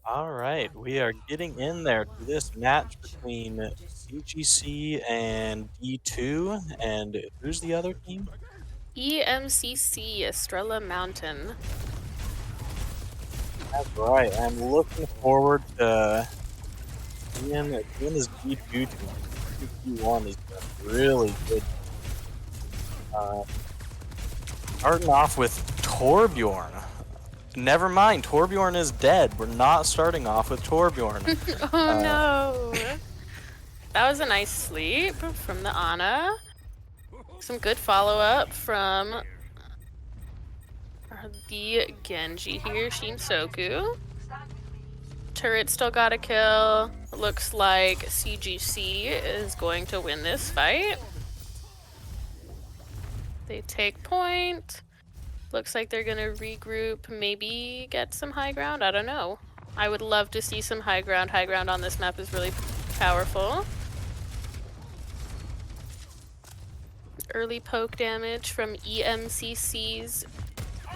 All right, we are getting in there to this match between CGC and D2, and who's the other team? EMCC, Estrella Mountain. That's right. I'm looking forward to seeing this D2 team. D1 is really good. Uh, Starting off with Torbjorn. Never mind, Torbjorn is dead. We're not starting off with Torbjorn. Oh Uh, no! That was a nice sleep from the Ana. Some good follow-up from the Genji here, Shinsoku. Turret still got a kill. Looks like CGC is going to win this fight. They take point. Looks like they're gonna regroup, maybe get some high ground. I don't know. I would love to see some high ground. High ground on this map is really powerful. Early poke damage from EMCC's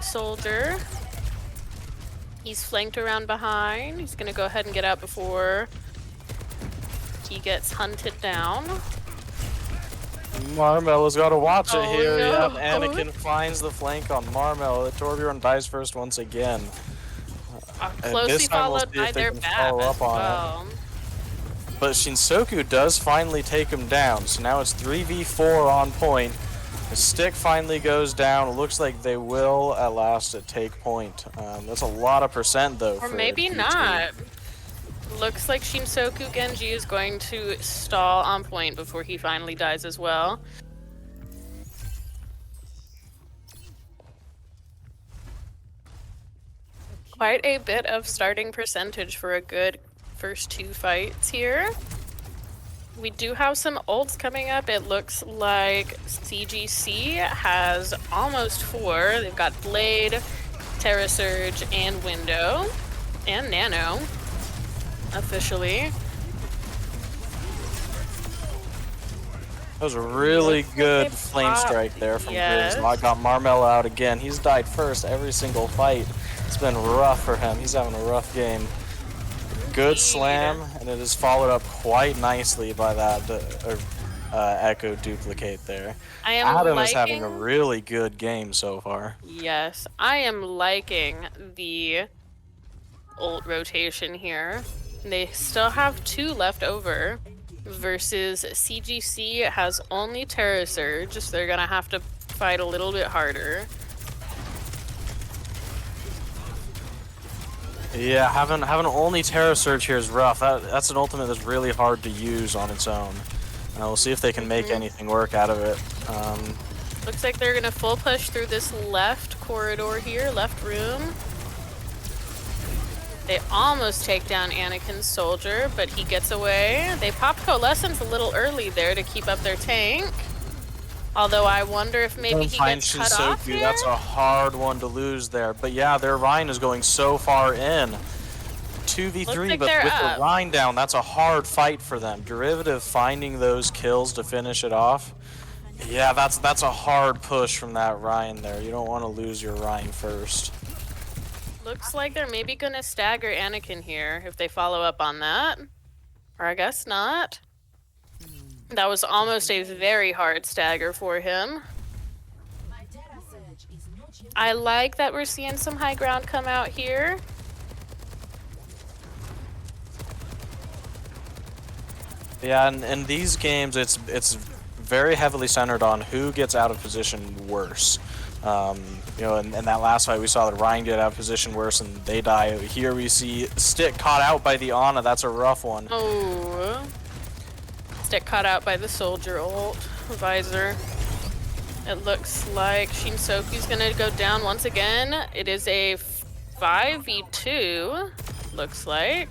soldier. He's flanked around behind. He's gonna go ahead and get out before he gets hunted down. Marmella's got to watch it here. No. Yep, Anakin finds the flank on Marmella. Torbjorn dies first once again. Closely This time we'll followed see by if they their can BAP follow as up on well. it. But Shinsoku does finally take him down, so now it's 3v4 on point. The stick finally goes down. It looks like they will at last take point. That's a lot of percent though. Or for maybe D2. not. Looks like Shinsoku Genji is going to stall on point before he finally dies as well. Quite a bit of starting percentage for a good first two fights here. We do have some ults coming up. It looks like CGC has almost 4. They've got Blade, Terra Surge, and Window, and Nano, officially. That was a really Looks like good they flame popped. strike there from Yes. Grizz. I got Marmella out again. He's died first every single fight. It's been rough for him. He's having a rough game. Good slam, and it is followed up quite nicely by that Echo duplicate there. I am Adam liking, is having a really good game so far. yes, I am liking the ult rotation here. They still have 2 left over versus CGC has only Terra Surge, so they're gonna have to fight a little bit harder. Yeah, having only Terra Surge here is rough. That's an ultimate that's really hard to use on its own. We'll see if they can make anything work out of it. Looks like they're gonna full push through this left corridor here, left room. They almost take down Anakin's soldier, but he gets away. They popped Coalescence a little early there to keep up their tank. Although I wonder if maybe he gets cut off here. That's a hard one to lose there. But yeah, their Rhine is going so far in. 2v3, like but they're with up. the Rhine down, that's a hard fight for them. Derivative finding those kills to finish it off. Yeah, that's a hard push from that Rhine there. You don't want to lose your Rhine first. Looks like they're maybe gonna stagger Anakin here if they follow up on that. Or I guess not. That was almost a very hard stagger for him. I like that we're seeing some high ground come out here. Yeah, and in these games, it's very heavily centered on who gets out of position worse. You know, in that last fight, we saw that Ryan get out of position worse and they die. Here we see Stick caught out by the Ana. That's a rough one. Oh. Stick caught out by the soldier ult visor. It looks like Shinsoku's gonna go down once again. It is a 5v2, looks like.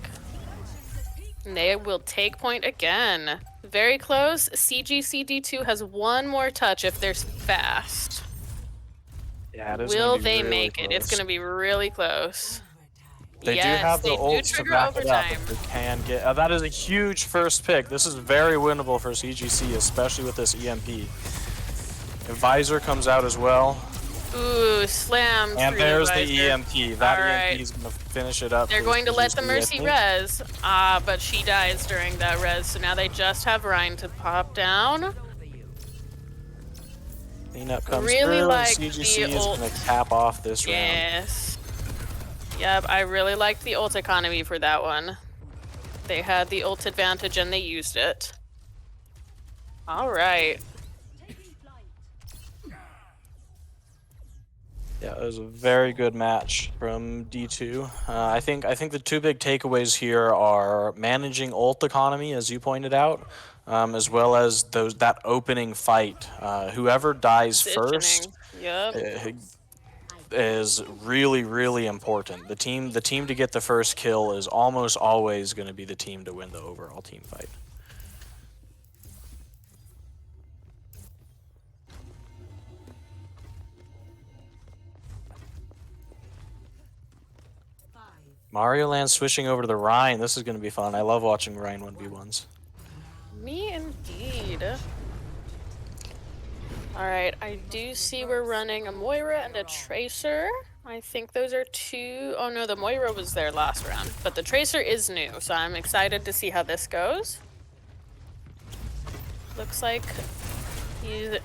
And they will take point again. Very close. CGCD2 has one more touch if they're fast. Yeah, it is Will gonna be they really make it? It's close. gonna be really close. They yes, do have the they do ults to trigger back it up overtime. if they can get. That is a huge first pick. This is very winnable for CGC, especially with this EMP. Visor comes out as well. Ooh, slam And through there's the the visor. EMP. That Alright. EMP is going to finish it up. They're for going to let the CGC, I Mercy think. res, but she dies during that res, so now they just have Ryan to pop down. Cleanup comes Really through, and like the CGC is ult. going to cap off this round. Yes. Yep, I really liked the ult economy for that one. They had the ult advantage and they used it. Alright. Yeah, it was a very good match from D2. I think the two big takeaways here are managing ult economy, as you pointed out, as well as that opening fight. Whoever dies first Positioning. Yep. is really important. The team to get the first kill is almost always going to be the team to win the overall team fight. Mario Land switching over to the Rhine. This is going to be fun. I love watching Rhine 1v1s. Me indeed. Alright, I do see we're running a Moira and a Tracer. I think those are two. Oh no, the Moira was there last round, but the Tracer is new, so I'm excited to see how this goes. Looks like he's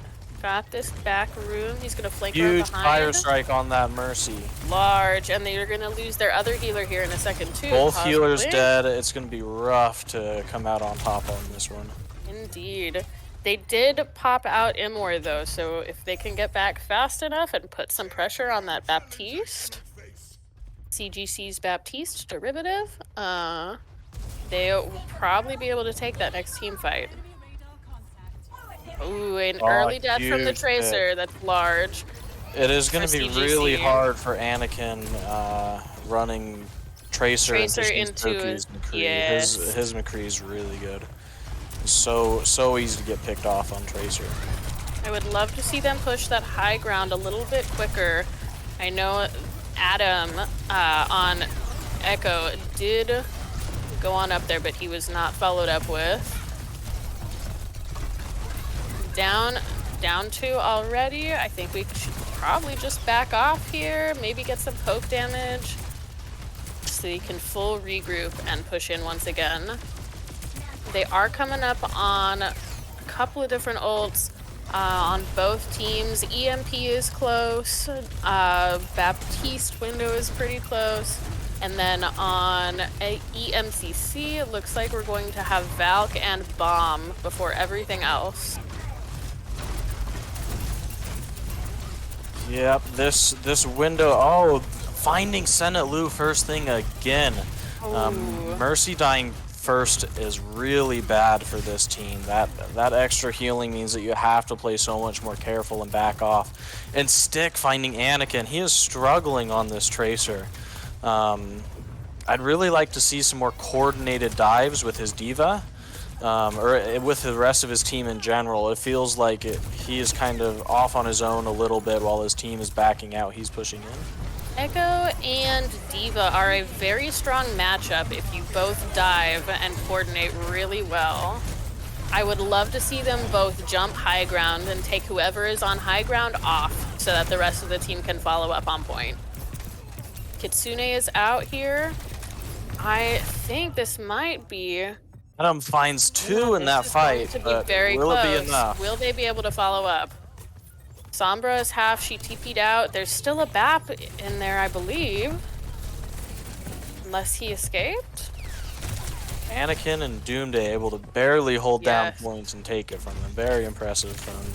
got this back room. He's gonna flank her Huge behind. fire strike on that Mercy. Large, and they're gonna lose their other healer here in a second too. Both possibly. healers dead. It's going to be rough to come out on top on this one. Indeed. They did pop out Immor though, so if they can get back fast enough and put some pressure on that Baptiste, CGC's Baptiste derivative, they'll probably be able to take that next team fight. Ooh, an early death from the huge Tracer. hit. That's large. It is going to For be CGC. really hard for Anakin running Tracer into Shintoki's McCree. Yes. His McCree is really good. So easy to get picked off on Tracer. I would love to see them push that high ground a little bit quicker. I know Adam on Echo did go on up there, but he was not followed up with. Down two already. I think we should probably just back off here. Maybe get some poke damage so you can full regroup and push in once again. They are coming up on a couple of different ults on both teams. EMP is close. Baptiste window is pretty close. And then on EMCC, it looks like we're going to have Valk and Bomb before everything else. Yep, this window. Oh, finding Senate Lu first thing again. Mercy dying first is really bad for this team. That extra healing means that you have to play so much more careful and back off. And Stick finding Anakin. He is struggling on this Tracer. I'd really like to see some more coordinated dives with his D.Va. Or with the rest of his team in general. It feels like he is kind of off on his own a little bit while his team is backing out. He's pushing in. Echo and D.Va are a very strong matchup if you both dive and coordinate really well. I would love to see them both jump high ground and take whoever is on high ground off so that the rest of the team can follow up on point. Kitsune is out here. I think this might be... Adam finds two in that fight, but will it be enough? Will they be able to follow up? Sombra is half, she TP'd out. There's still a BAP in there, I believe. Unless he escaped? Anakin and Doomday able to barely hold down points and take it from them. Very impressive from them.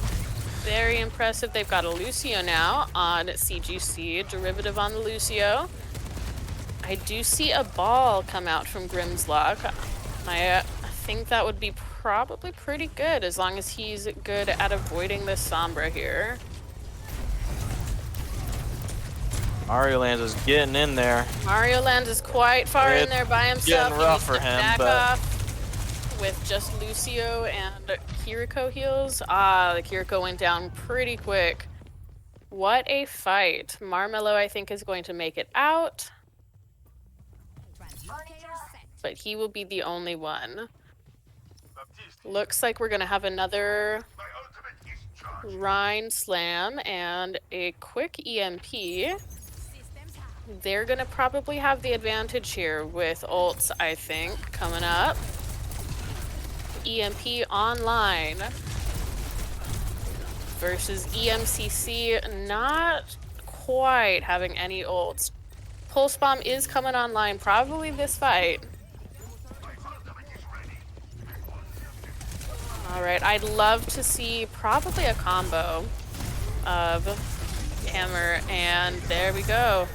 Very impressive. They've got a Lucio now on CGC, derivative on the Lucio. I do see a ball come out from Grimslock. I think that would be probably pretty good as long as he's good at avoiding this Sombra here. Mario Land is getting in there. Mario Land is quite far in there by himself. Getting rough for him, back but off with just Lucio and Kiriko heals. The Kiriko went down pretty quick. What a fight. Marmello, I think, is going to make it out. But he will be the only one. Looks like we're going to have another Rhine Slam and a quick EMP. They're gonna probably have the advantage here with ults, I think, coming up. EMP online versus EMCC not quite having any ults. Pulse Bomb is coming online probably this fight. Alright, I'd love to see probably a combo of Hammer, and there we go.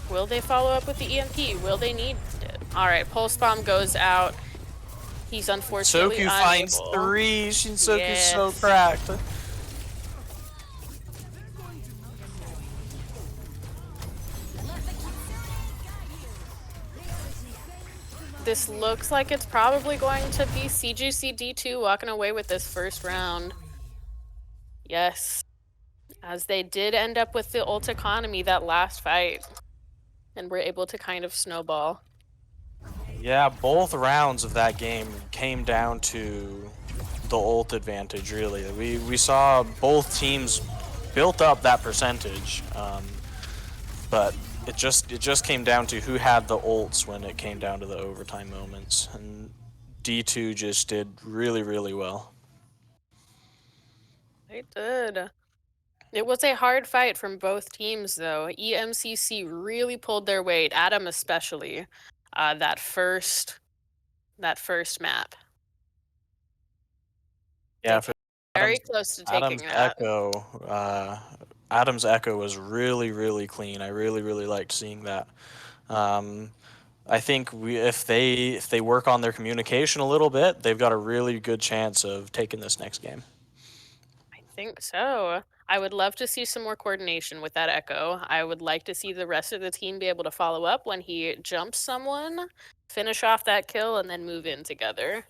Will they follow up with the EMP? Will they need it? Alright, Pulse Bomb goes out. He's unfortunately Shinsoku finds unable. 3. Shinsoku's so Yes. cracked. This looks like it's probably going to be CGC D2 walking away with this first round. Yes. As they did end up with the ult economy that last fight. And were able to kind of snowball. Yeah, both rounds of that game came down to the ult advantage, really. We saw both teams built up that percentage, but it just came down to who had the ults when it came down to the overtime moments, and D2 just did really, really well. They did. It was a hard fight from both teams, though. EMCC really pulled their weight, Adam especially, that first map. Yeah, They very close to taking that. Adam's echo was really, really clean. I really, really liked seeing that. I think if they work on their communication a little bit, they've got a really good chance of taking this next game. I think so. I would love to see some more coordination with that echo. I would like to see the rest of the team be able to follow up when he jumps someone, finish off that kill, and then move in together.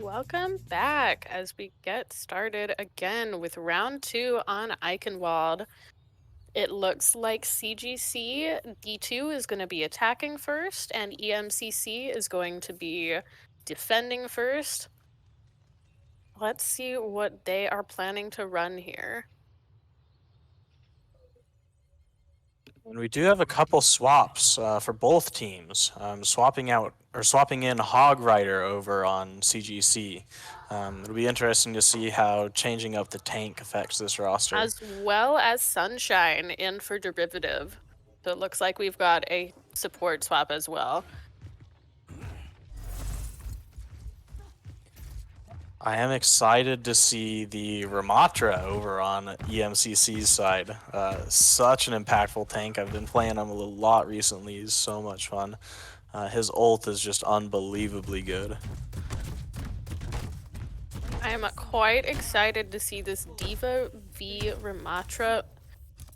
Welcome back as we get started again with round 2 on Eichenwald. It looks like CGC D2 is going to be attacking first, and EMCC is going to be defending first. Let's see what they are planning to run here. And we do have a couple swaps for both teams. Swapping in Hog Rider over on CGC. It'll be interesting to see how changing up the tank affects this roster. As well as Sunshine in for Derivative. So it looks like we've got a support swap as well. I am excited to see the Ramatra over on EMCC's side. Such an impactful tank. I've been playing him a lot recently. He's so much fun. His ult is just unbelievably good. I am quite excited to see this Diva v Ramatra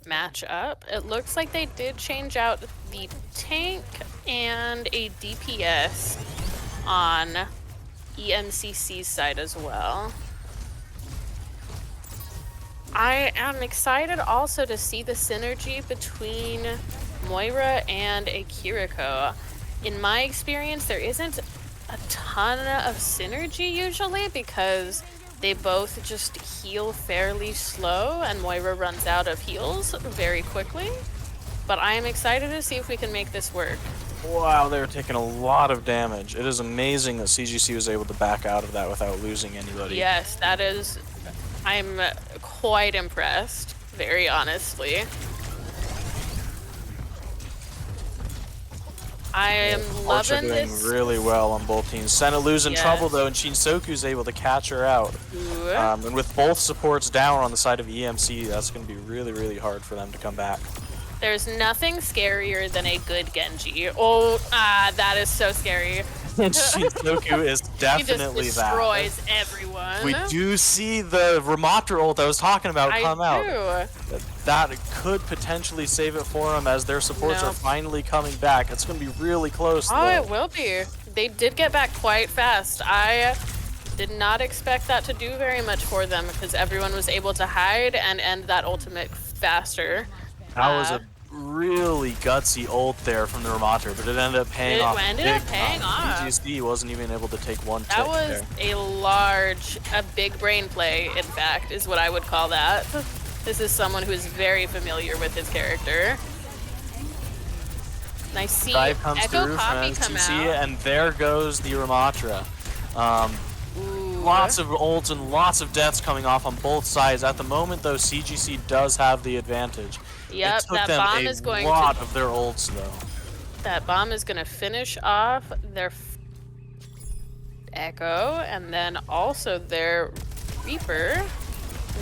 match up. It looks like they did change out the tank and a DPS on EMCC's side as well. I am excited also to see the synergy between Moira and a Kiriko. In my experience, there isn't a ton of synergy usually because they both just heal fairly slow and Moira runs out of heals very quickly. But I am excited to see if we can make this work. Wow, they're taking a lot of damage. It is amazing that CGC was able to back out of that without losing anybody. Yes, that is... I'm quite impressed, very honestly. I am loving this. Doing really well on both teams. Senna losing trouble though, and Shinsoku's able to catch her out. And with both supports down on the side of EMC, that's going to be really, really hard for them to come back. There's nothing scarier than a good Genji. Oh, that is so scary. And Shinsoku is definitely he just destroys everyone. We do see the Ramatra ult I was talking about come out. That could potentially save it for them as their supports are finally coming back. It's going to be really close. Oh, it will be. They did get back quite fast. I did not expect that to do very much for them because everyone was able to hide and end that ultimate faster. That was a really gutsy ult there from the Ramatra, but it ended up paying off. It ended up paying off. GSD wasn't even able to take one tick That was a big brain play, in fact, is what I would call that. This is someone who is very familiar with his character. And I see Echo Copy come out. And there goes the Ramatra. Lots of ults and lots of deaths coming off on both sides. At the moment, though, CGC does have the advantage. Yep, that bomb is going to... a lot of their ults, though. That bomb is going to finish off their Echo, and then also their Reaper.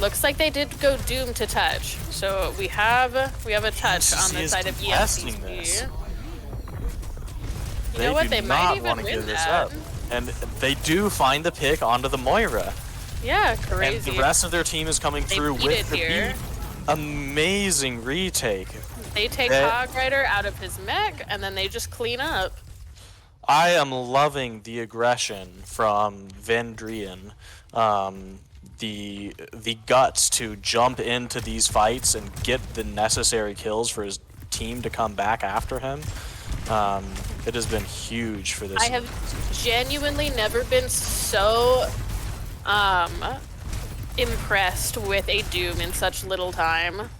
Looks like they did go Doom to touch. So we have a touch on the side of EMCC. You know what? They might even want to win give this that. up. And they do find the pick onto the Moira. Yeah, crazy. And the rest of their team is coming through beat with it the here. beat. Amazing retake. They take Hog Rider out of his mech, and then they just clean up. I am loving the aggression from Vendrian. The guts to jump into these fights and get the necessary kills for his team to come back after him. It has been huge for this. I have genuinely never been so impressed with a Doom in such little time.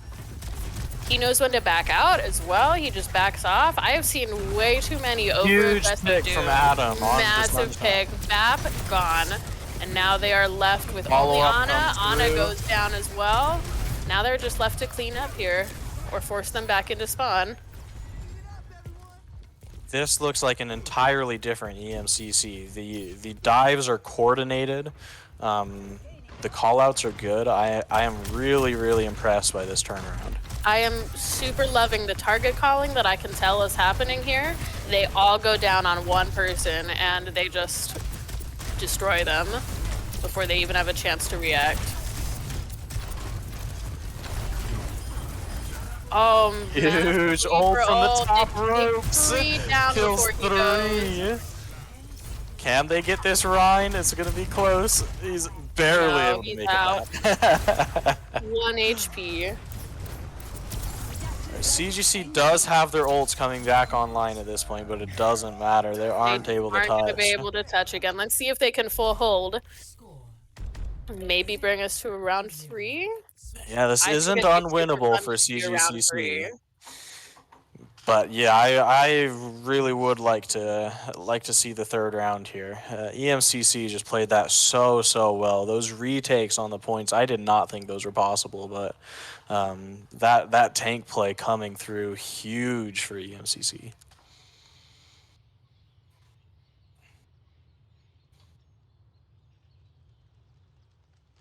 He knows when to back out as well. He just backs off. I have seen way too many over-aggressive pick Doom. From Adam. Massive pick. Bap gone. And now they are left with only Ana. Ana goes down as well. Now they're just left to clean up here or force them back into spawn. This looks like an entirely different EMCC. The dives are coordinated. The callouts are good. I am really impressed by this turnaround. I am super loving the target calling that I can tell is happening here. They all go down on one person and they just destroy them before they even have a chance to react. Huge ult from the top ropes. Kills 3. Can they get this Rhine? It's gonna be close. He's barely able to make out. it back. 1 HP. CGC does have their ults coming back online at this point, but it doesn't matter. They aren't able to touch. Aren't gonna be able to touch again. Let's see if they can full hold. Maybe bring us to a round 3. Yeah, this isn't unwinnable for CGCC. But yeah, I really would like to see the third round here. EMCC just played that so well. Those retakes on the points, I did not think those were possible, but that tank play coming through huge for EMCC.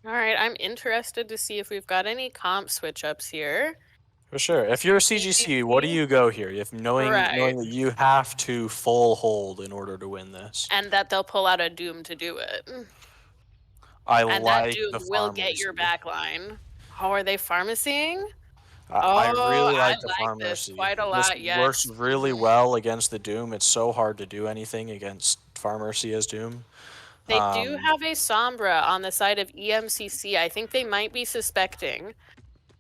All right, I'm interested to see if we've got any comp switch ups here. For sure. If you're a CGC, what do you go here? If knowing that you have to full hold in order to win this, and that they'll pull out a Doom to do it. And that Doom will get your backline. Oh, are they pharmacying? I really like the pharmacy. Quite a lot. This works really well against the Doom. It's so hard to do anything against pharmacy as Doom. They do have a Sombra on the side of EMCC. I think they might be suspecting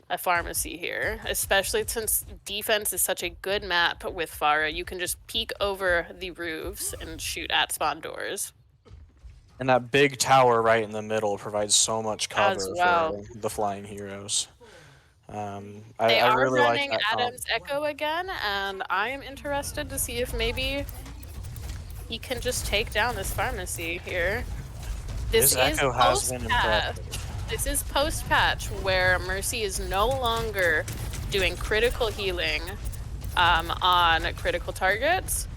a pharmacy here, especially since defense is such a good map with Pharah. You can just peek over the roofs and shoot at spawn doors. And that big tower right in the middle provides so much cover for the flying heroes. They I are really running like that Adam's Echo again, and I am interested to see if maybe he can just take down this pharmacy here. This is post-patch. This is post-patch where Mercy is no longer doing critical healing on critical targets.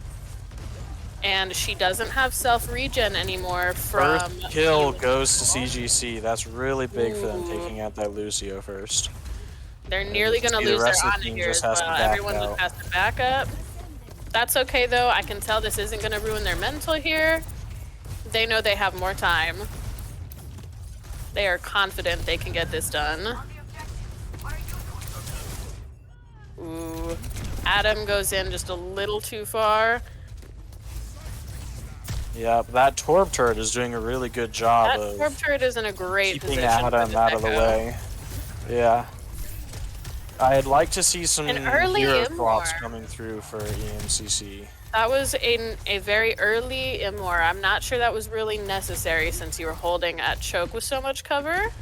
And she doesn't have self-regen anymore from... First kill goes to CGC. That's really big for them, taking out that Lucio first. They're nearly going to lose their Ana here as well. Everyone just has to back up. That's okay, though. I can tell this isn't going to ruin their mental here. They know they have more time. They are confident they can get this done. Ooh. Adam goes in just a little too far. Yeah, that Torb turret is doing a really good job of Torb turret is in a great keeping Adam out of the way. Yeah. I'd like to see some hero swaps coming through for EMCC. That was a very early Immor. I'm not sure that was really necessary since you were holding at choke with so much cover.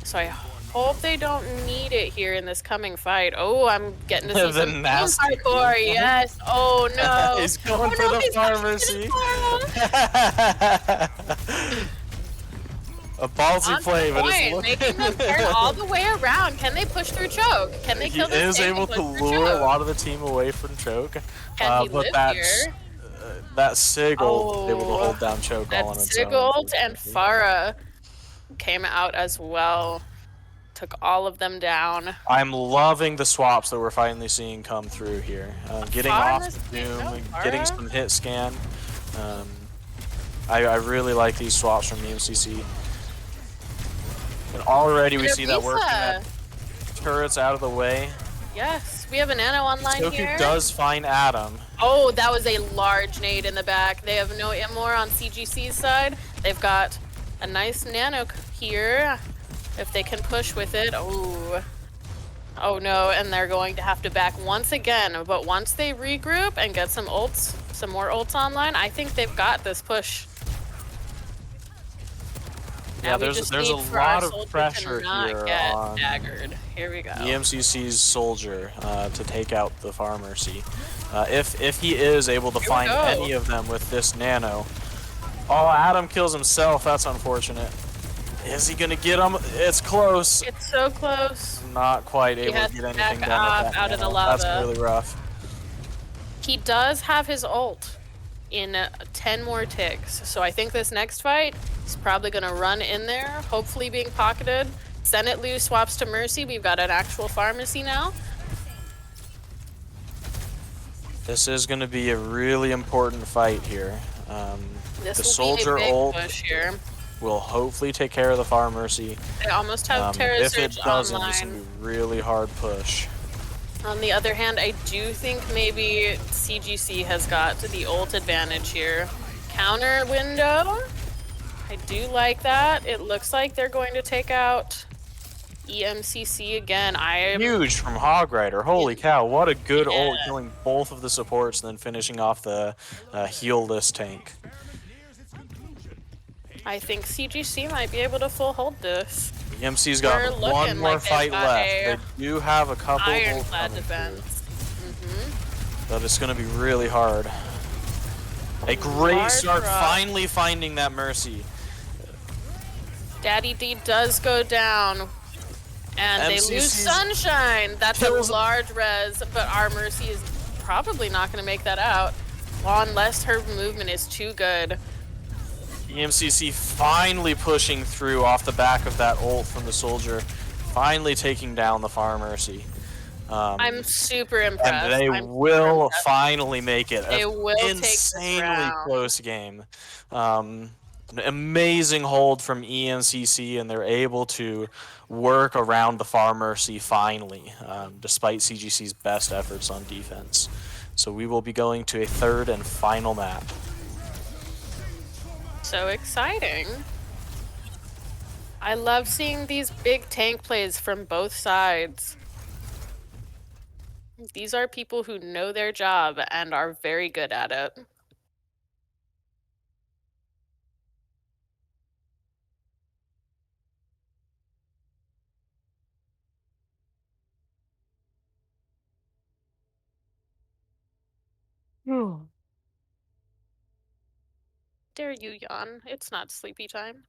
So I hope they don't need it here in this coming fight. Oh, I'm getting to see some hardcore. Yes. Oh no. He's going for the pharmacy. A ballsy play, but it's making them turn all the way around. Can they push through choke? Can they kill this? He is able to lure a lot of the team away from choke. Can he live here? That Sigil was able to hold down choke all on its own. Sigil and Pharah came out as well. Took all of them down. I'm loving the swaps that we're finally seeing come through here. Getting off the Doom, getting some hit scan. I really like these swaps from the MCC. And already we see that working that turrets out of the way. Yes, we have a nano online Soku here. does find Adam. Oh, that was a large nade in the back. They have no immor on CGC's side. They've got a nice nano here. If they can push with it. Oh. Oh no, and they're going to have to back once again. But once they regroup and get some ults, some more ults online, I think they've got this push. Yeah, there's a lot of pressure here on daggered. Here we go. EMCC's soldier to take out the Pharmercy. If he is able to find any of them with this nano. Oh, Adam kills himself. That's unfortunate. Is he gonna get him? It's close. It's so close. Not quite able to get anything done with that out nano. of the lava. That's really rough. He does have his ult in 10 more ticks, so I think this next fight is probably gonna run in there, hopefully being pocketed. Send it loose, swaps to Mercy. We've got an actual Pharmercy now. This is gonna be a really important fight here. The soldier ult will hopefully take care of the Pharmercy. They almost have Terra If it Surge doesn't, online. it's gonna be a really hard push. On the other hand, I do think maybe CGC has got the ult advantage here. Counter window. I do like that. It looks like they're going to take out EMCC again. Huge from Hog Rider. Holy cow, what a good ult, killing both of the supports and then finishing off the heal-less tank. I think CGC might be able to full hold this. EMC's got one more fight left. They do have a couple of ironclad defense. But it's going to be really hard. A great start, finally finding that Mercy. Daddy D does go down. And they lose Sunshine. That's a large res, but our Mercy is probably not going to make that out. Well, unless her movement is too good. EMCC finally pushing through off the back of that ult from the soldier. Finally taking down the Pharmercy. I'm super impressed. And they will finally make it. They will insanely close game. An amazing hold from EMCC, and they're able to work around the Pharmercy finally, despite CGC's best efforts on defense. So we will be going to a third and final map. So exciting. I love seeing these big tank plays from both sides. These are people who know their job and are very good at it. Dare you yawn? It's not sleepy time.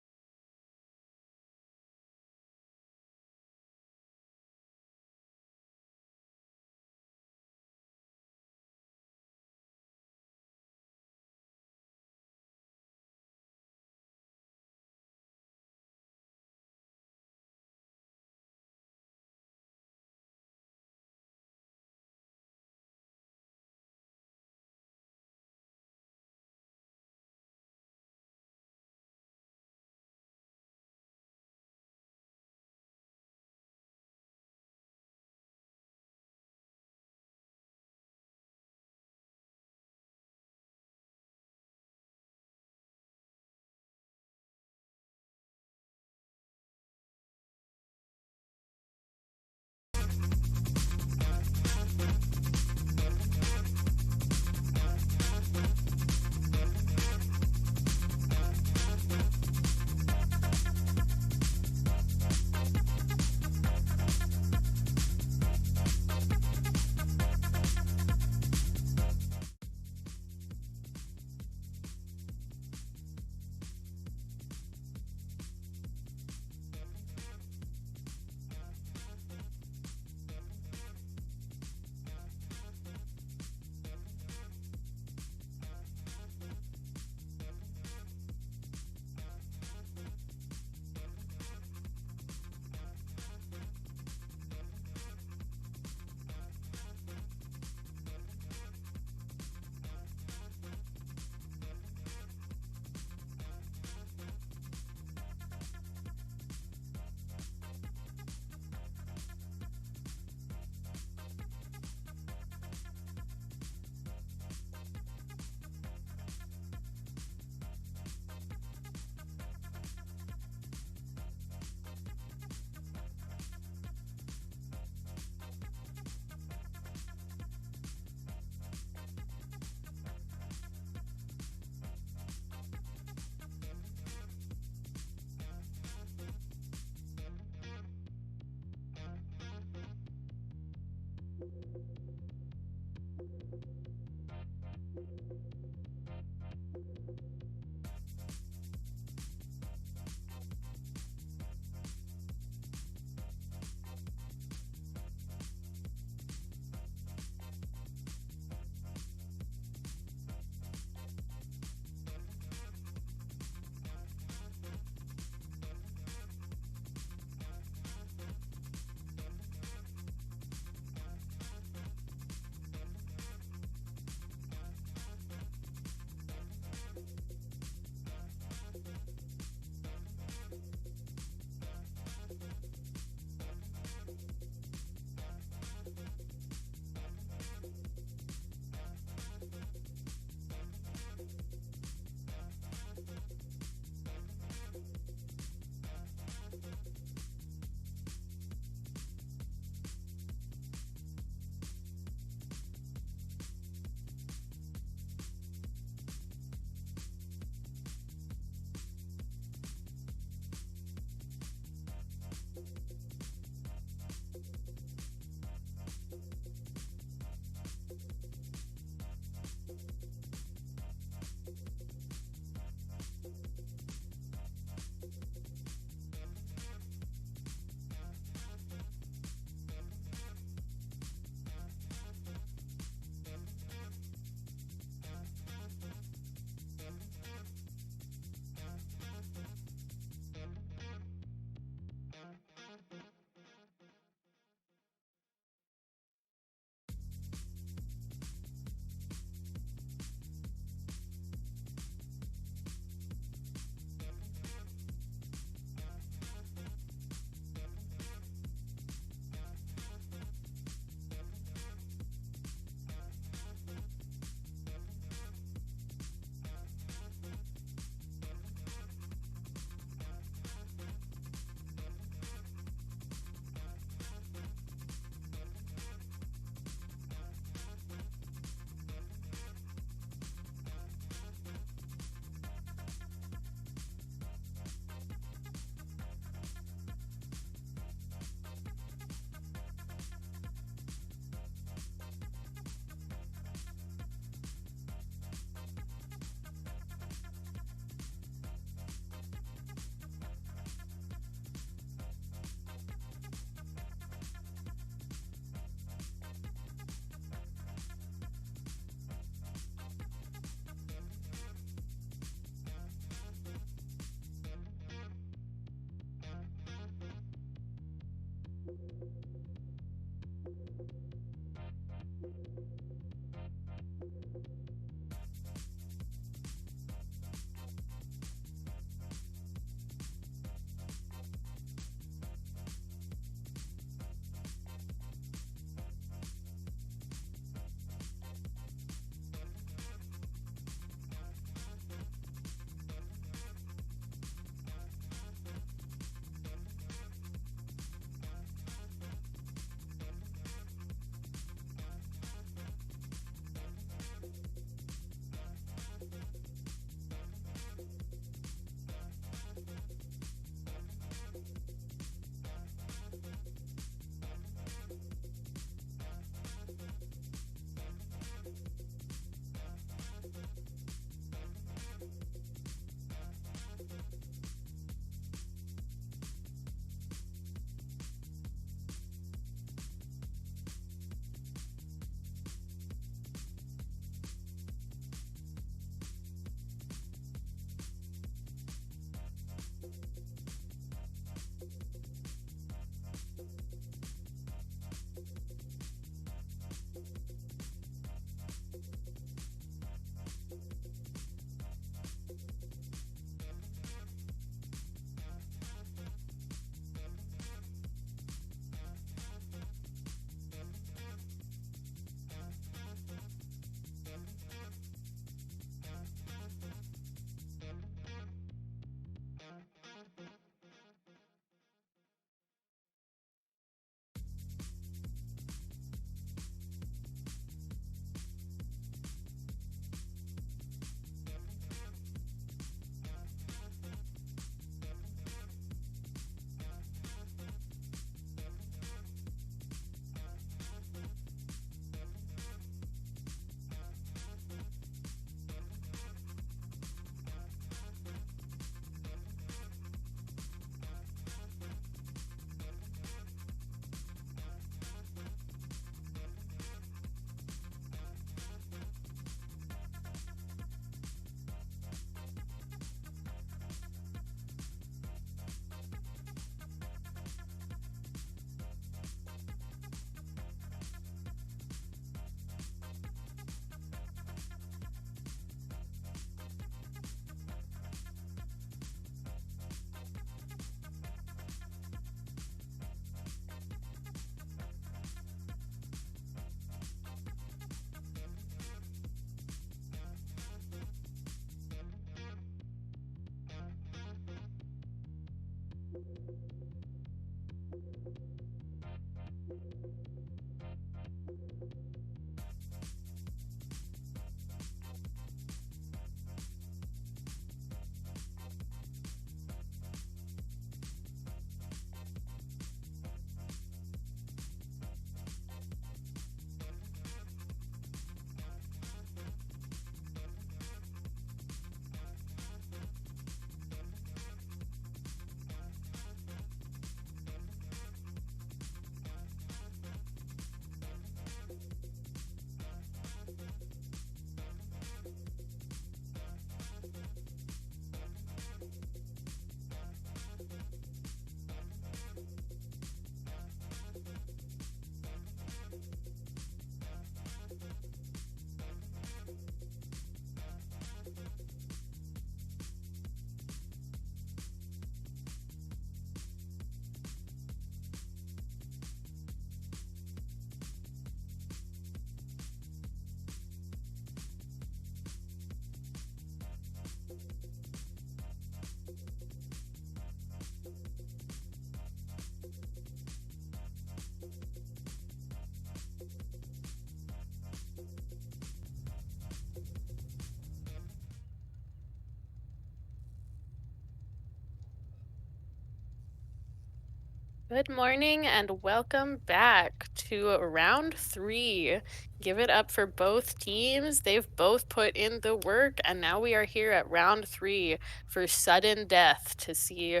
Good morning and welcome back to round 3. Give it up for both teams. They've both put in the work, and now we are here at round 3 for sudden death to see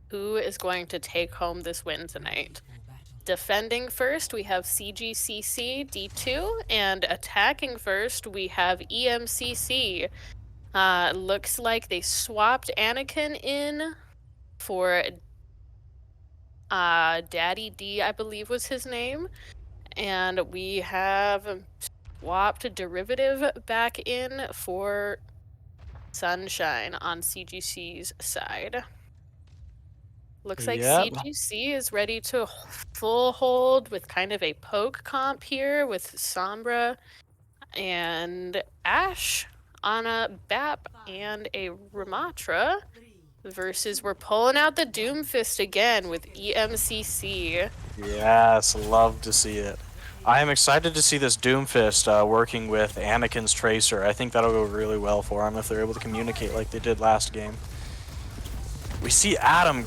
who is going to take home this win tonight. Defending first, we have CGCC D2, and attacking first, we have EMCC. Looks like they swapped Anakin in for Daddy D, I believe was his name. And we have swapped Derivative back in for Sunshine on CGC's side. Looks like CGC is ready to full hold with kind of a poke comp here with Sombra and Ash on a BAP and a Ramatra. Versus we're pulling out the Doomfist again with EMCC. Yes, love to see it. I am excited to see this Doomfist working with Anakin's Tracer. I think that'll go really well for him if they're able to communicate like they did last game. We see Adam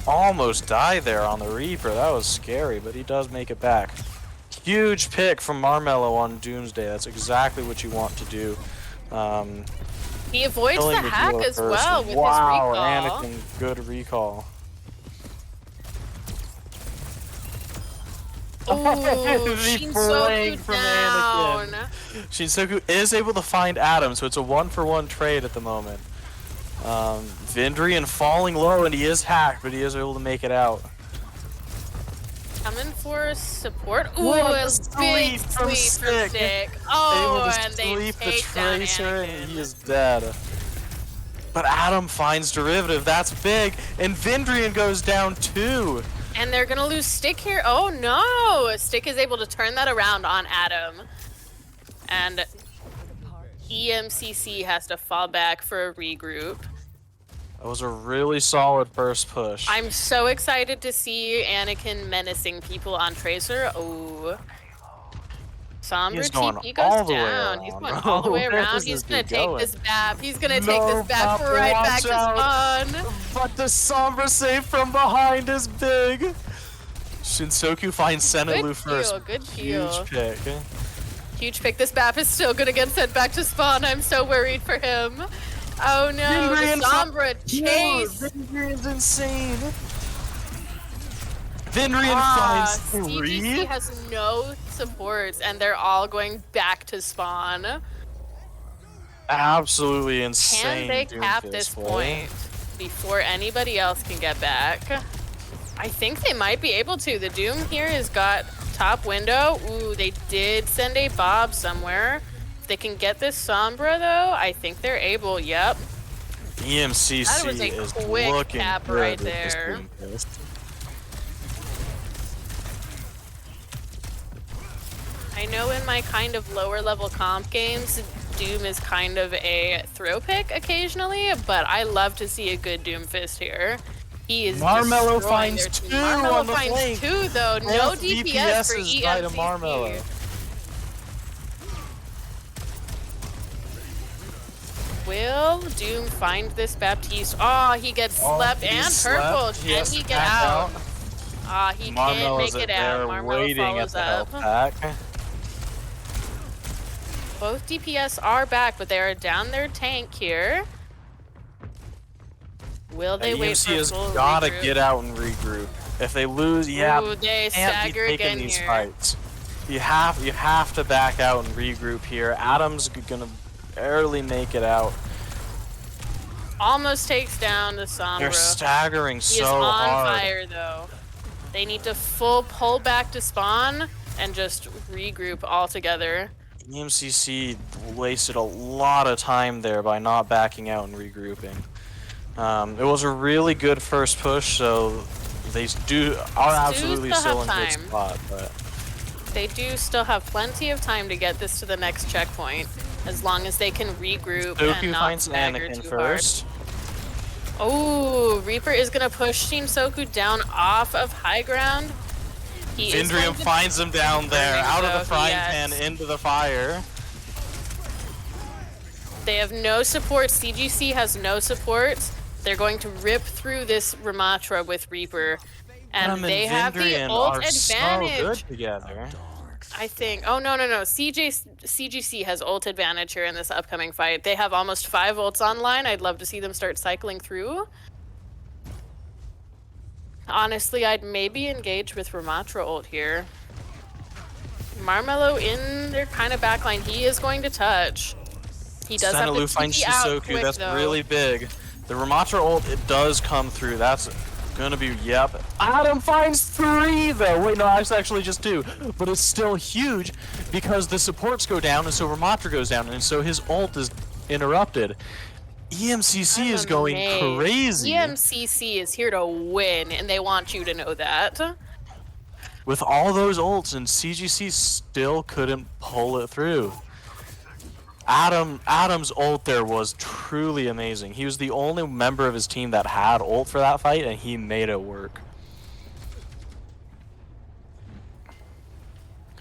almost die there on the Reaper. That was scary, but he does make it back. Huge pick from Marmello on Doomsday. That's exactly what you want to do. He avoids the hack as well with his recall. Wow, Anakin, good recall. Oh, Shinsoku down. Shinsoku is able to find Adam, so it's a 1-for-1 trade at the moment. Vindrian falling low, and he is hacked, but he is able to make it out. Coming for support. Ooh, a big sweep from Stick. Oh, and they take down Anakin. And he is dead. But Adam finds Derivative. That's big. And Vindrian goes down too. And they're going to lose Stick here. Oh, no. Stick is able to turn that around on Adam. And EMCC has to fall back for a regroup. That was a really solid first push. I'm so excited to see Anakin menacing people on Tracer. Oh. Sombra TP goes down. He's going all the way around. He's going to take this BAP. He's going to take this BAP right back to spawn. But the Sombra save from behind is big. Shinsoku finds Senelu first. Good kill. Huge pick. Huge pick. This BAP is still going to get sent back to spawn. I'm so worried for him. Oh no, the Sombra chase! Vindrian's insane! Vindrian finds 3? CGC has no supports, and they're all going back to spawn. Absolutely insane. Can they cap this point before anybody else can get back? I think they might be able to. The Doom here has got top window. Ooh, they did send a Bob somewhere. They can get this Sombra though. I think they're able. Yep. EMCC that was a is quick looking cap good right there. I know in my kind of lower level comp games, Doom is kind of a throw pick occasionally, but I love to see a good Doomfist here. He is Marmello destroying finds their team. two Marmello on the finds flank. 2 though. No Both DPS for DPSs die to EMCC. Marmello. Will Doom find this Baptiste? Oh, he gets slept and purple. Can he get out? Ah, he can't make it out. Marmello waiting at follows the up. health pack. Both DPS are back, but they are down their tank here. Will they wait for EMC a has full gotta regroup? get out and regroup. If they lose, yeah, Ooh, they can't be stagger taking again these here. fights. You have to back out and regroup here. Adam's gonna barely make it out. Almost takes down the Sombra. They're staggering He so is on hard. fire though. They need to full pull back to spawn and just regroup all together. EMCC wasted a lot of time there by not backing out and regrouping. It was a really good first push, so they are absolutely still in a good spot. But they do still have plenty of time to get this to the next checkpoint, as long as they can regroup and not stagger too first. hard. Oh, Reaper is gonna push Shinsoku down off of high ground. Vindrium finds him down there, out of the frying pan into the fire. They have no support. CGC has no support. They're going to rip through this Ramatra with Reaper. And they have the ult advantage. So good together. I think. Oh, no. CGC has ult advantage here in this upcoming fight. They have almost 5 ults online. I'd love to see them start cycling through. Honestly, I'd maybe engage with Ramatra ult here. Marmello in their kind of backline. He is going to touch. He does have to finds TP out Shisoku. quick, That's though. really big. The Ramatra ult, it does come through. That's gonna be, yep. Adam finds 3 though. Wait, no, it's actually just 2. But it's still huge because the supports go down and so Ramatra goes down and so his ult is interrupted. EMCC is going crazy. EMCC is here to win and they want you to know that. With all those ults and CGC still couldn't pull it through. Adam's ult there was truly amazing. He was the only member of his team that had ult for that fight, and he made it work.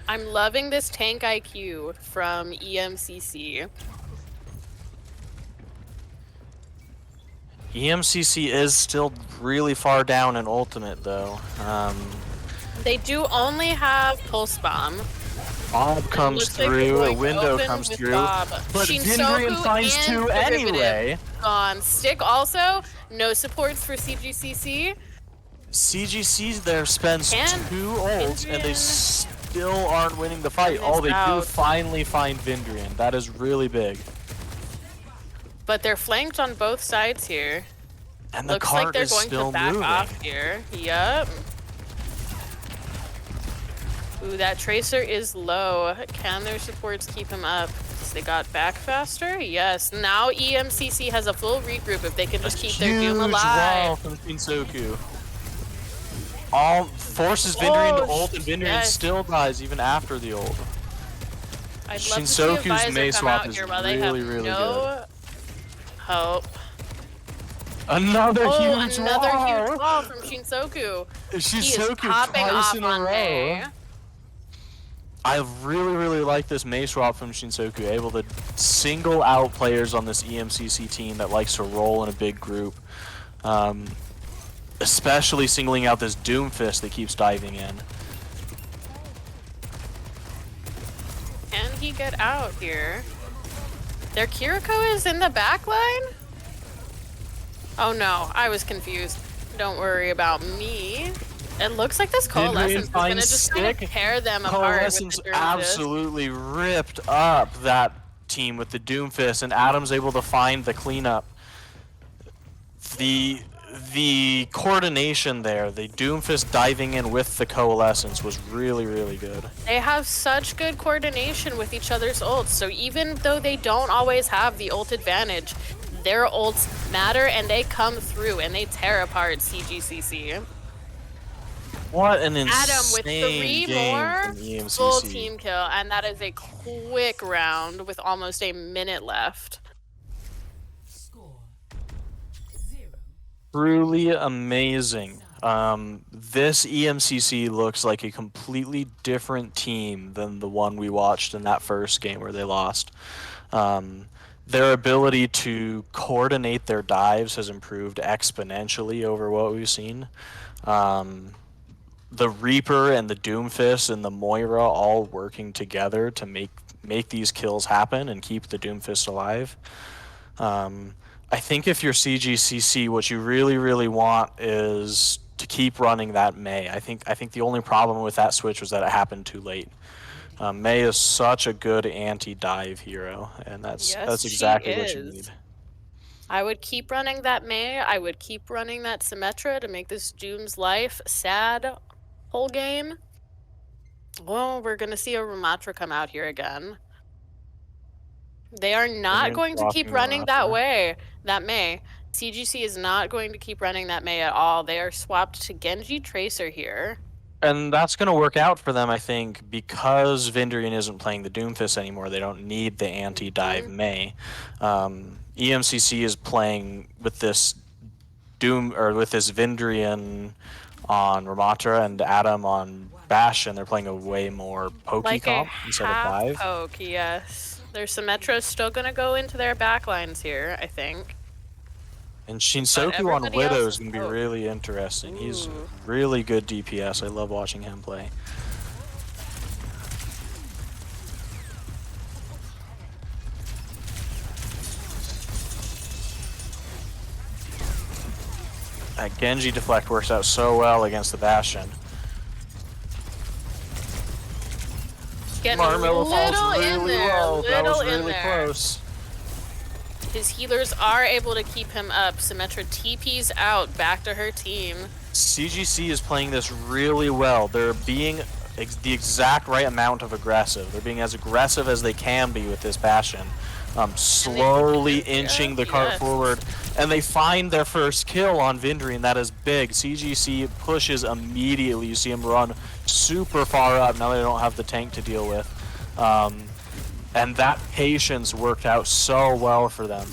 I'm loving this tank IQ from EMCC. EMCC is still really far down in Ultimate, though. They do only have Pulse Bomb. Bob comes through, a window comes through, but Vindrium finds 2 anyway. Gone. Stick also, no supports for CGCC. CGC there spends 2 ults, and they still aren't winning the fight. Oh, they do finally find Vindrium. That is really big. But they're flanked on both sides here. And the Looks like cart they're is going still to back moving. off here. Yup. Ooh, that Tracer is low. Can their supports keep him up? They got back faster? Yes. Now EMCC has a full regroup if they can just keep their Doom alive. Wall from Shinsoku. All forces Vindrium to ult, and Vindrium still dies even after the ult. I'd love to see a Shinsoku's Mace Swap is really good. Hope. Another huge huge wall from Shinsoku. Shinsoku twice in a row. I really like this Mace Swap from Shinsoku, able to single out players on this EMCC team that likes to roll in a big group. Especially singling out this Doomfist that keeps diving in. Can he get out here? Their Kiriko is in the back line? Oh no, I was confused. Don't worry about me. It looks like this Coalescence is gonna just kind of tear them apart. Coalescence absolutely ripped up that team with the Doomfist, and Adam's able to find the cleanup. The coordination there, the Doomfist diving in with the Coalescence was really good. They have such good coordination with each other's ults, so even though they don't always have the ult advantage, their ults matter and they come through and they tear apart CGCC. What an insane Adam with 3 more EMCC. full team kill, and that is a quick round with almost a minute left. Score Truly amazing. This EMCC looks like a completely different team than the one we watched in that first game where they lost. Um, their ability to coordinate their dives has improved exponentially over what we've seen. Um, the Reaper and the Doomfist and the Moira all working together to make these kills happen and keep the Doomfist alive. Um, I think if you're CGCC, what you really want is to keep running that May. I think the only problem with that switch was that it happened too late. May is such a good anti-dive hero, and that's Yes, she exactly what you need. is. I would keep running that May. I would keep running that Symmetra to make this Doom's life sad whole game. Well, we're gonna see a Ramatra come out here again. They are not Minions going to keep blocking running that Ramatra. way, that May. CGC is not going to keep running that May at all. They are swapped to Genji Tracer here. And that's going to work out for them, I think, because Vindrian isn't playing the Doomfist anymore. They don't need the anti-dive May. EMCC is playing with this with this Vindrian on Ramatra and Adam on Bash, and they're playing a way more pokey Like a comp instead of half dive. poke, yes. Their Symmetra is still going to go into their backlines here, I think. And Shinsoku on everybody Widow else is is going to be poke. really interesting. He's Ooh. really good DPS. I love watching him play. That Genji deflect works out so well against the Bastion. Getting Marmello a falls little really in there, well. That was little in really there. close. His healers are able to keep him up. Symmetra TP's out back to her team. CGC is playing this really well. They're being the exact right amount of aggressive. They're being as aggressive as they can be with this Bastion. Slowly inching the cart forward, and they find their first kill on Vindrian. That is big. CGC pushes immediately. You see him run super far up. Now they don't have the tank to deal with. And that patience worked out so well for them.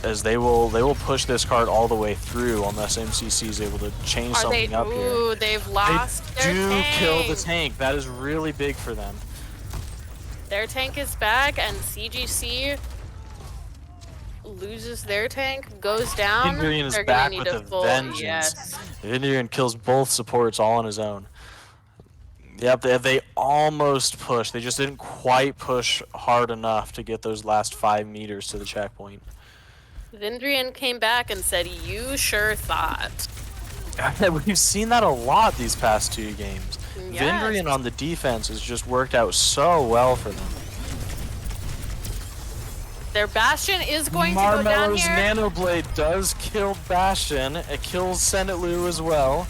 As they will push this card all the way through unless MCC is able to change something up here. Ooh, they've lost their tank. Kill the tank. That is really big for them. Their tank is back, and CGC loses their tank, goes down. Vindrian is They're back gonna with need a a full vengeance. yes. Vindrian kills both supports all on his own. Yep, they almost pushed. They just didn't quite push hard enough to get those last 5 meters to the checkpoint. Vindrian came back and said, "You sure thought." We've seen that a lot these past 2 games. Yes. Vindrian on the defense has just worked out so well for them. Their Bastion is going to go down Marmello's here. Nano Blade does kill Bastion. It kills Senetlu as well.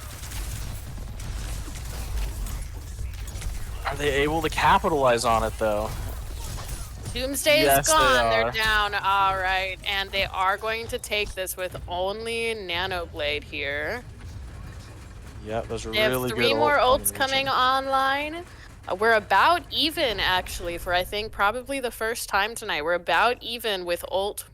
Are they able to capitalize on it though? Doomsday Yes, is gone. they They're are. down. All right, and they are going to take this with only Nano Blade here. Yep, those are They really have good. 3 more ult ults coming combination. online. We're about even, actually, for I think probably the first time tonight. We're about even with ult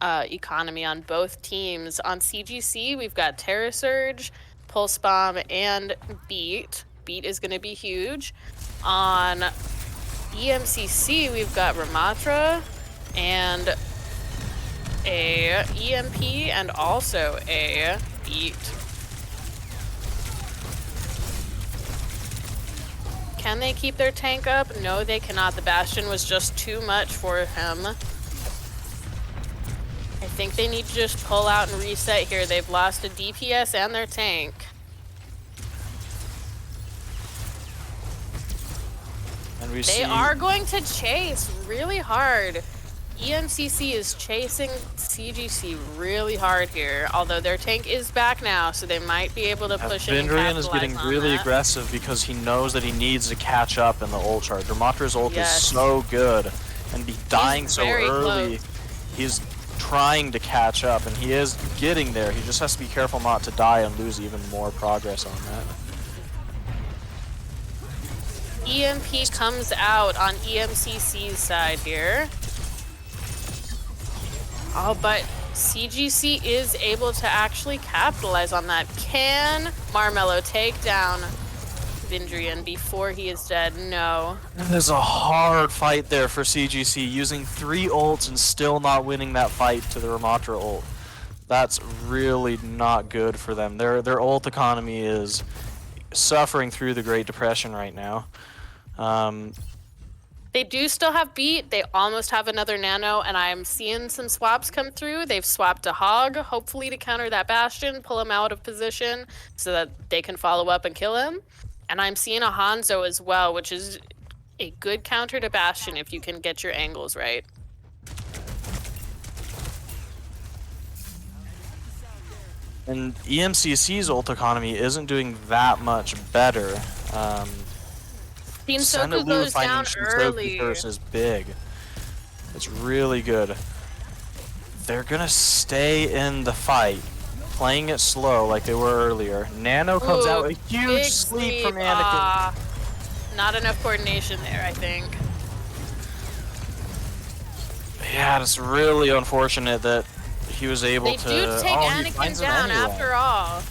economy on both teams. On CGC, we've got Terra Surge, Pulse Bomb, and Beat. Beat is going to be huge. On EMCC, we've got Ramatra and a EMP and also a Beat. Can they keep their tank up? No, they cannot. The Bastion was just too much for him. I think they need to just pull out and reset here. They've lost a DPS and their tank. And we They are going to chase really hard. EMCC is chasing CGC really hard here, although their tank is back now, so they might be able to push in and Vindrian is getting capitalize on really that. aggressive because he knows that he needs to catch up in the ult charge. Ramatra's ult Yes. is so good, and be dying so very early. close. He's trying to catch up, and he is getting there. He just has to be careful not to die and lose even more progress on that. EMP comes out on EMCC's side here. Oh, but CGC is able to actually capitalize on that. Can Marmello take down Vindrian before he is dead? No. There's a hard fight there for CGC, using 3 ults and still not winning that fight to the Ramatra ult. That's really not good for them. Their ult economy is suffering through the Great Depression right now. They do still have beat. They almost have another nano, and I'm seeing some swaps come through. They've swapped a hog, hopefully to counter that Bastion, pull him out of position so that they can follow up and kill him. And I'm seeing a Hanzo as well, which is a good counter to Bastion if you can get your angles right. And EMCC's ult economy isn't doing that much better. Shinsoku goes down early. Curse is big. It's really good. They're gonna stay in the fight, playing it slow like they were earlier. Nano comes out, a huge sleep from Anakin. Not enough coordination there, I think. Yeah, it's really unfortunate that he was able to. They do take Anakin down anyway. after all.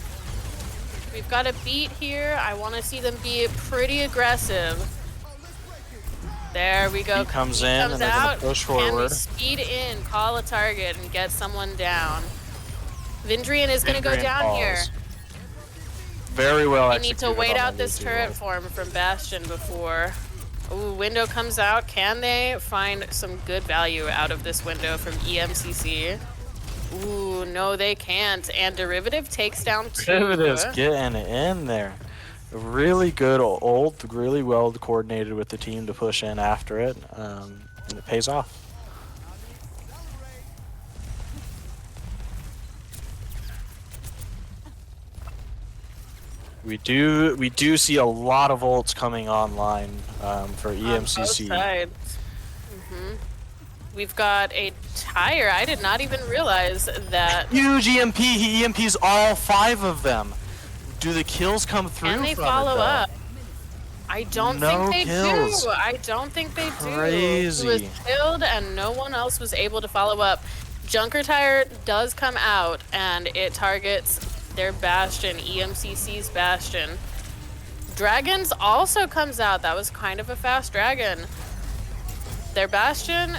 We've got a beat here. I want to see them be pretty aggressive. There we go. He comes in and they're going to push forward. Can we speed in, call a target, and get someone down? Vindrian is going to go down here. Very well We need to wait out this turret form from Bastion before. Ooh, window comes out. Can they find some good value out of this window from EMCC? Ooh, no, they can't. And Derivative takes down 2. Derivative's getting in there. Really good ult, really well coordinated with the team to push in after it, and it pays off. We do see a lot of ults coming online for EMCC. On both sides. We've got a tire. I did not even realize that. Huge EMP. He EMPs all 5 of them. Do the kills come through? And they from follow it, up. I don't think they do. I don't think they do. Crazy. He was killed and no one else was able to follow up. Junker Tire does come out and it targets their Bastion, EMCC's Bastion. Dragons also comes out. That was kind of a fast dragon. Their Bastion,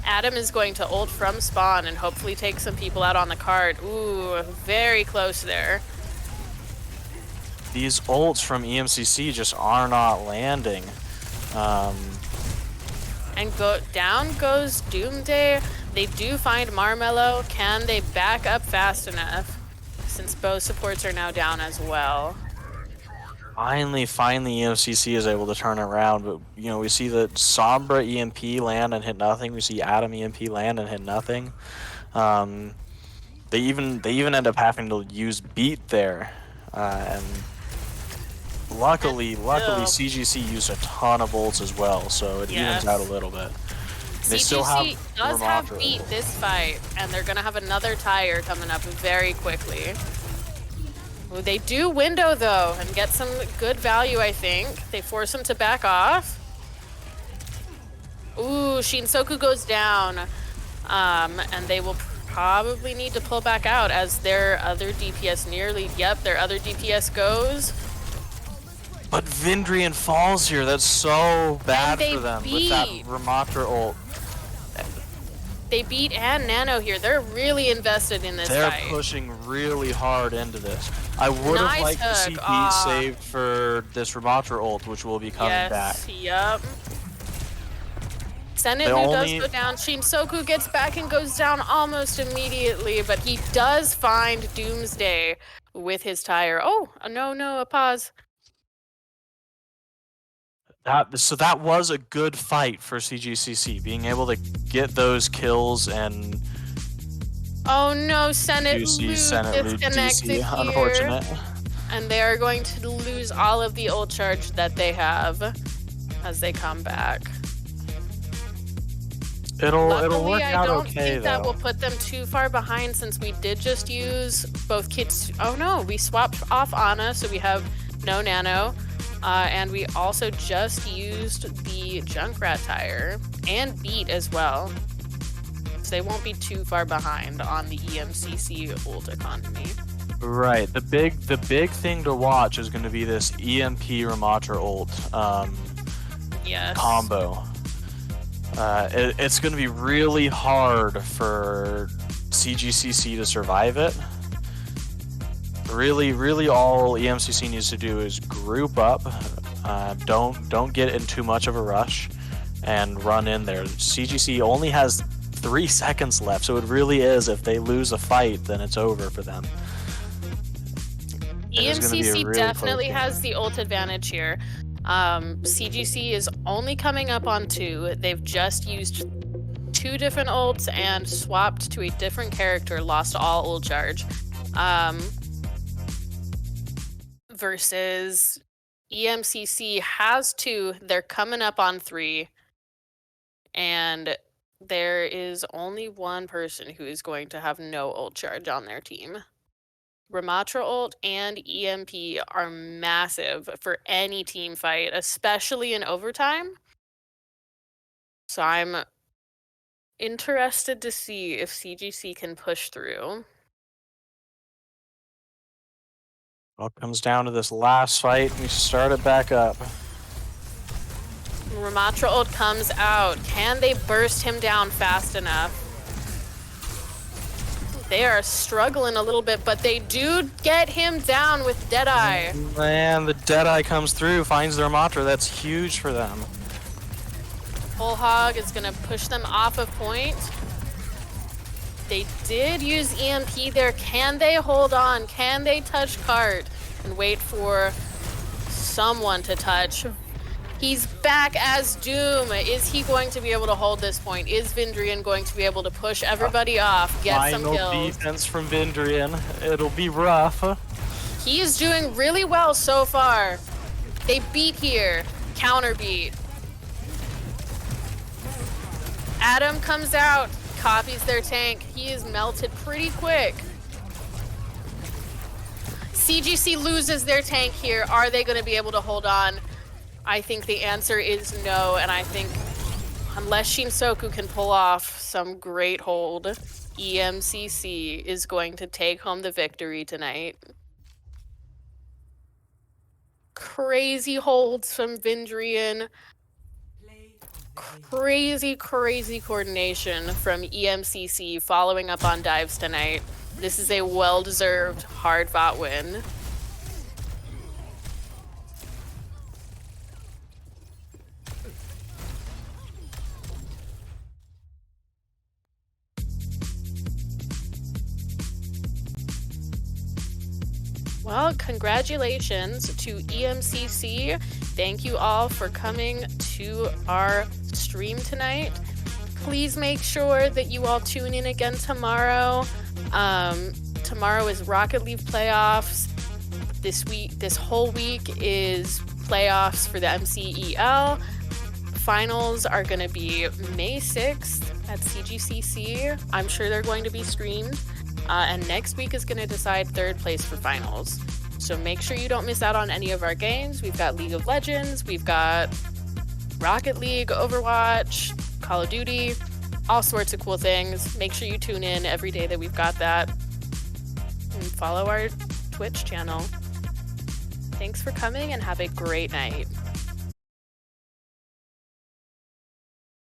Adam is going to ult from spawn and hopefully take some people out on the cart. Ooh, very close there. These ults from EMCC just are not landing. And down goes Doomday. They do find Marmello. Can they back up fast enough? Since both supports are now down as well. Finally, EMCC is able to turn it around, but you know we see that Sombra EMP land and hit nothing. We see Adam EMP land and hit nothing. They even end up having to use beat there, and luckily CGC used a ton of ults as well, so it evens out a little bit. They CGC does have beat this fight, and they're gonna have another tire coming up very quickly. Ooh, they do window though and get some good value, I think. They force him to back off. Ooh, Shinsoku goes down. And they will probably need to pull back out as their other DPS their other DPS goes. But Vindrian falls here. That's so bad for them with that Ramatra ult. They beat and Nano here. They're really invested in this fight. They're pushing really hard into this. I would have liked to see beat saved for this Ramatra ult, which will be coming back. Yep. Senadu does go down. Shinsoku gets back and goes down almost immediately, but he does find Doomsday with his tire. Oh, no, a pause. So that was a good fight for CGCC, being able to get those kills and. Oh no, Senate disconnected here. Unfortunate. And they are going to lose all of the ult charge that they have as they come back. It'll work out okay, I don't think that will put them too far behind since we did just use both kits. Oh no, we swapped off Ana, so we have no Nano. And we also just used the Junkrat tire and beat as well. So they won't be too far behind on the EMCC ult economy. Right. The big thing to watch is going to be this EMP Ramatra ult Yes. combo. It's going to be really hard for CGCC to survive it. Really, all EMCC needs to do is group up. Don't get in too much of a rush, and run in there. CGC only has 3 seconds left, so it really is. If they lose a fight, then it's over for them. EMCC definitely has the ult advantage here. CGC is only coming up on 2. They've just used 2 different ults and swapped to a different character, lost all ult charge. Versus EMCC has 2, they're coming up on 3, and there is only one person who is going to have no ult charge on their team. Ramatra ult and EMP are massive for any team fight, especially in overtime. So I'm interested to see if CGC can push through. Well, it comes down to this last fight. We start it back up. Ramatra ult comes out. Can they burst him down fast enough? They are struggling a little bit, but they do get him down with Deadeye. Man, the Deadeye comes through, finds their Ramatra. That's huge for them. Whole Hog is going to push them off of point. They did use EMP there. Can they hold on? Can they touch cart and wait for someone to touch? He's back as Doom. Is he going to be able to hold this point? Is Vindrian going to be able to push everybody off, get some kills? Final defense from Vindrian. It'll be rough. He is doing really well so far. They beat here. Counter beat. Adam comes out. Copies their tank. He is melted pretty quick. CGC loses their tank here. Are they going to be able to hold on? I think the answer is no, and I think unless Shinsoku can pull off some great hold, EMCC is going to take home the victory tonight. Crazy holds from Vindrian. Crazy coordination from EMCC following up on dives tonight. This is a well-deserved, hard-fought win. Well, congratulations to EMCC. Thank you all for coming to our stream tonight. Please make sure that you all tune in again tomorrow. Tomorrow is Rocket League playoffs. This whole week is playoffs for the MCEL. Finals are going to be May 6th at CGCC. I'm sure they're going to be streamed. And next week is going to decide 3rd place for finals. So make sure you don't miss out on any of our games. We've got League of Legends, we've got Rocket League, Overwatch, Call of Duty, all sorts of cool things. Make sure you tune in every day that we've got that. And follow our Twitch channel. Thanks for coming and have a great night.